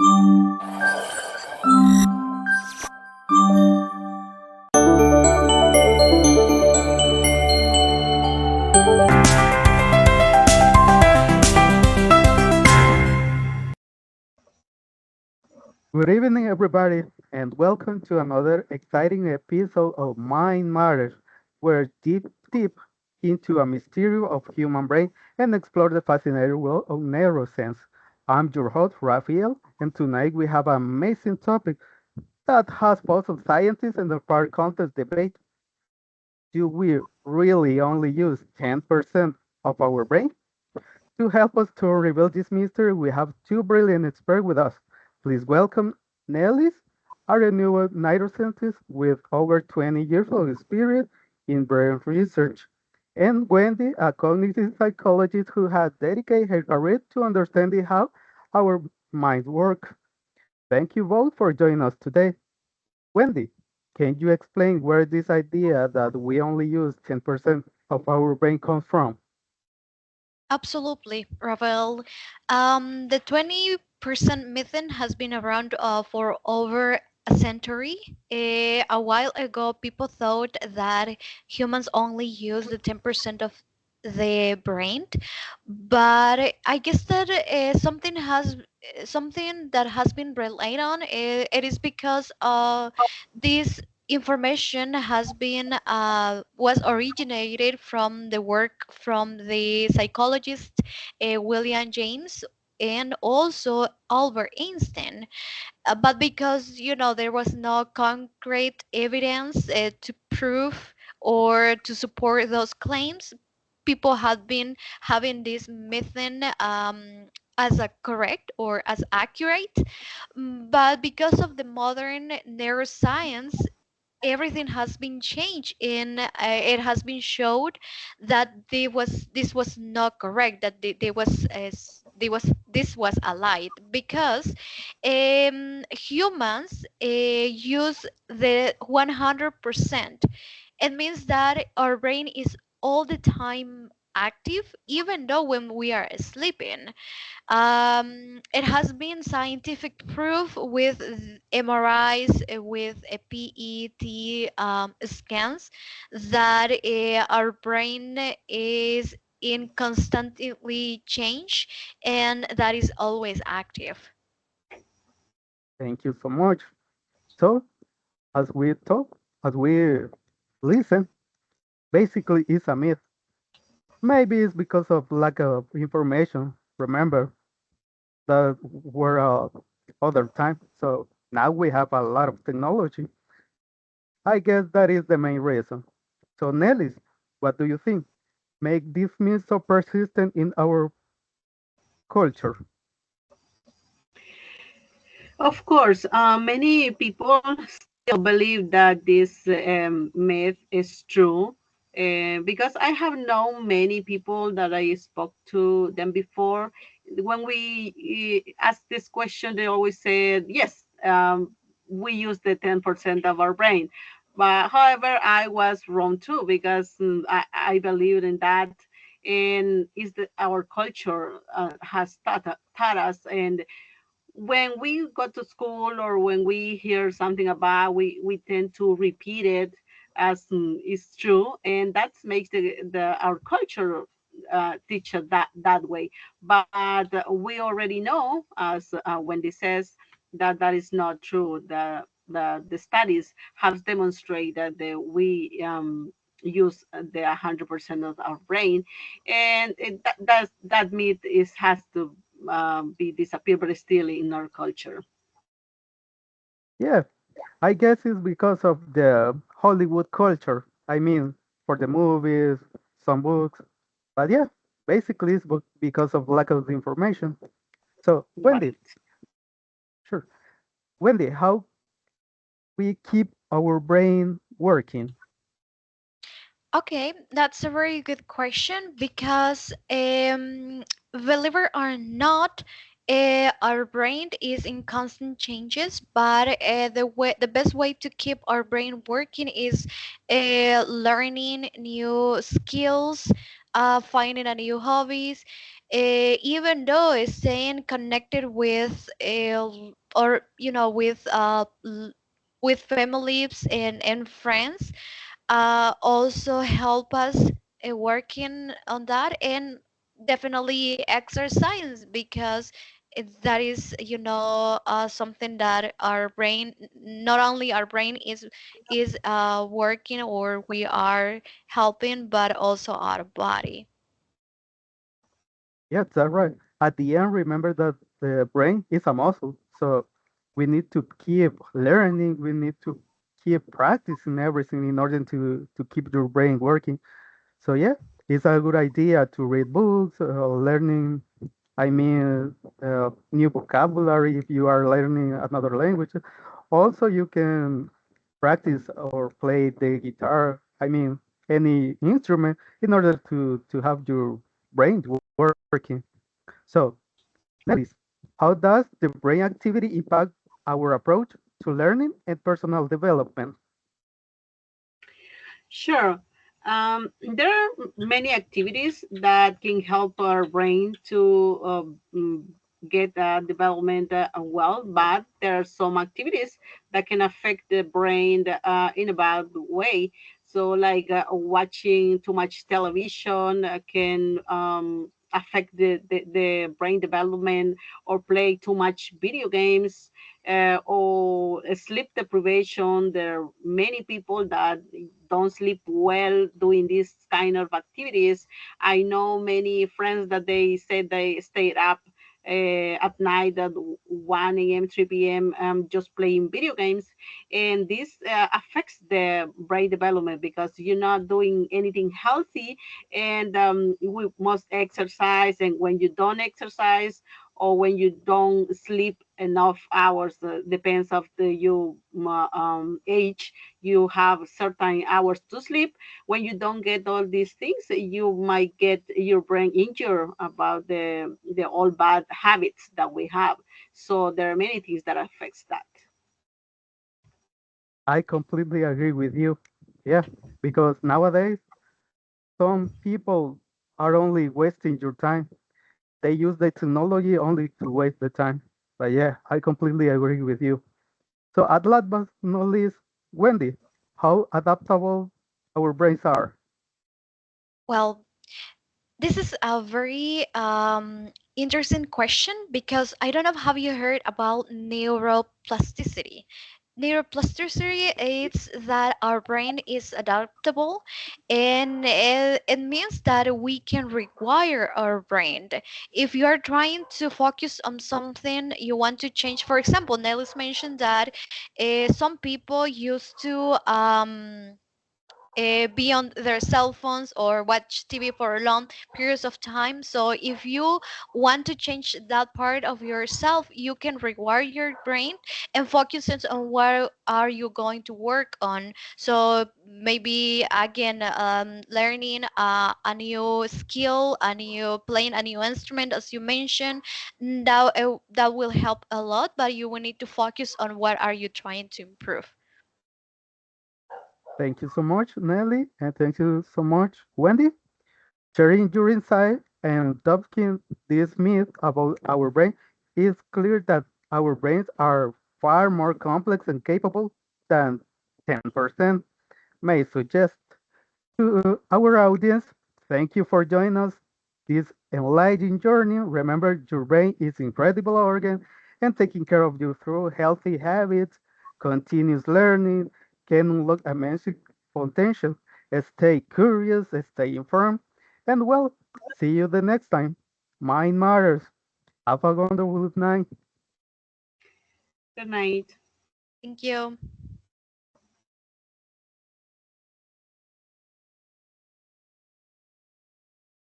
Good evening, everybody, and welcome to another exciting episode of Mind Matters, where deep into a mystery of human brain and explore the fascinating world of neuroscience. I'm your host, Rafael, and tonight we have an amazing topic that has both of scientists and the part contest debate. Do we really only use 10% of our brain? To help us to reveal this mystery, we have two brilliant experts with us. Please welcome Nellis, a renewed neuroscientist with over 20 years of experience in brain research, and Wendy, a cognitive psychologist who has dedicated her career to understanding how our minds work. Thank you both for joining us today. Wendy, can you explain where this idea that we only use 10% of our brain comes from? Absolutely, Ravel. The 20% method has been around for over a century. A while ago, people thought that humans only use the 10% of the brain, but I guess that something that has been relied on. It is because this information has been was originated from the work from the psychologist William James and also Albert Einstein. But because there was no concrete evidence to prove or to support those claims, people had been having this method as a correct or as accurate. But because of the modern neuroscience, everything has been changed and it has been showed that this was not correct, that this was a lie, because humans use the 100%. It means that our brain is all the time active, even though when we are sleeping. It has been scientific proof with MRIs, with a PET scans, that our brain is in constantly change and that is always active. Thank you so much. So, as we talk, as we listen, basically it's a myth. Maybe it's because of lack of information. Remember that were other time. So now we have a lot of technology. I guess that is the main reason. So Nellis, what do you think? Make this myth so persistent in our culture? Of course, many people still believe that this myth is true because I have known many people that I spoke to them before. When we ask this question, they always said, yes, we use the 10% of our brain. But however, I was wrong too because I believed in that. And is that our culture has taught us, and when we go to school or when we hear something about, we tend to repeat it as is true, and that makes the our culture teach us that way. But we already know, as Wendy says, that that is not true. The studies have demonstrated that we use the 100% of our brain, and that myth is has to be disappear, but still in our culture. Yeah, I guess it's because of the Hollywood culture. I mean, for the movies, some books. But yeah, basically it's because of lack of information. So Wendy, Right. sure. Wendy, how we keep our brain working? Okay, that's a very good question because believe it or not, our brain is in constant changes, but the best way to keep our brain working is learning new skills, finding a new hobbies, even though it's staying connected with or with with families and friends also help us working on that, and definitely exercise, because that is something that our brain, not only our brain is working, or we are helping, but also our body. Yeah, that's right. At the end, remember that the brain is a muscle. So we need to keep learning. We need to keep practicing everything in order to keep your brain working. So yeah, it's a good idea to read books, learning. I mean, new vocabulary if you are learning another language. Also, you can practice or play the guitar. I mean, any instrument in order to have your brain working. So, next, how does the brain activity impact our approach to learning and personal development? Sure. There are many activities that can help our brain to get development well, but there are some activities that can affect the brain in a bad way. So, like watching too much television can affect the brain development, or play too much video games, or sleep deprivation. There are many people that don't sleep well doing these kind of activities. I know many friends that they said they stayed up at night at 1 a.m., 3 p.m., just playing video games. And this affects the brain development because you're not doing anything healthy. And we must exercise. And when you don't exercise, or when you don't sleep enough hours, depends of the you age, you have certain hours to sleep. When you don't get all these things, you might get your brain injured about the all bad habits that we have. So there are many things that affects that. I completely agree with you. Yeah, because nowadays some people are only wasting your time. They use the technology only to waste the time. But yeah, I completely agree with you. So at last but not least, Wendy, how adaptable our brains are. Well, this is a very interesting question, because I don't know, have you heard about neuroplasticity? Neuroplasticity is that our brain is adaptable, and it means that we can rewire our brain. If you are trying to focus on something you want to change, for example, Nelly's mentioned that some people used to be on their cell phones or watch TV for long periods of time. So if you want to change that part of yourself, you can rewire your brain and focus it on what are you going to work on. So maybe again, learning a new skill, a new playing a new instrument, as you mentioned, that will help a lot. But you will need to focus on what are you trying to improve. Thank you so much, Nelly, and thank you so much, Wendy, sharing your insight and debunking this myth about our brain. It's clear that our brains are far more complex and capable than 10% may suggest. To our audience, thank you for joining us this enlightening journey. Remember, your brain is incredible organ, and taking care of you through healthy habits, continuous learning can unlock amazing potential. Stay curious, stay informed, and well, see you the next time. Mind matters. Have a wonderful night. Good night. Thank you.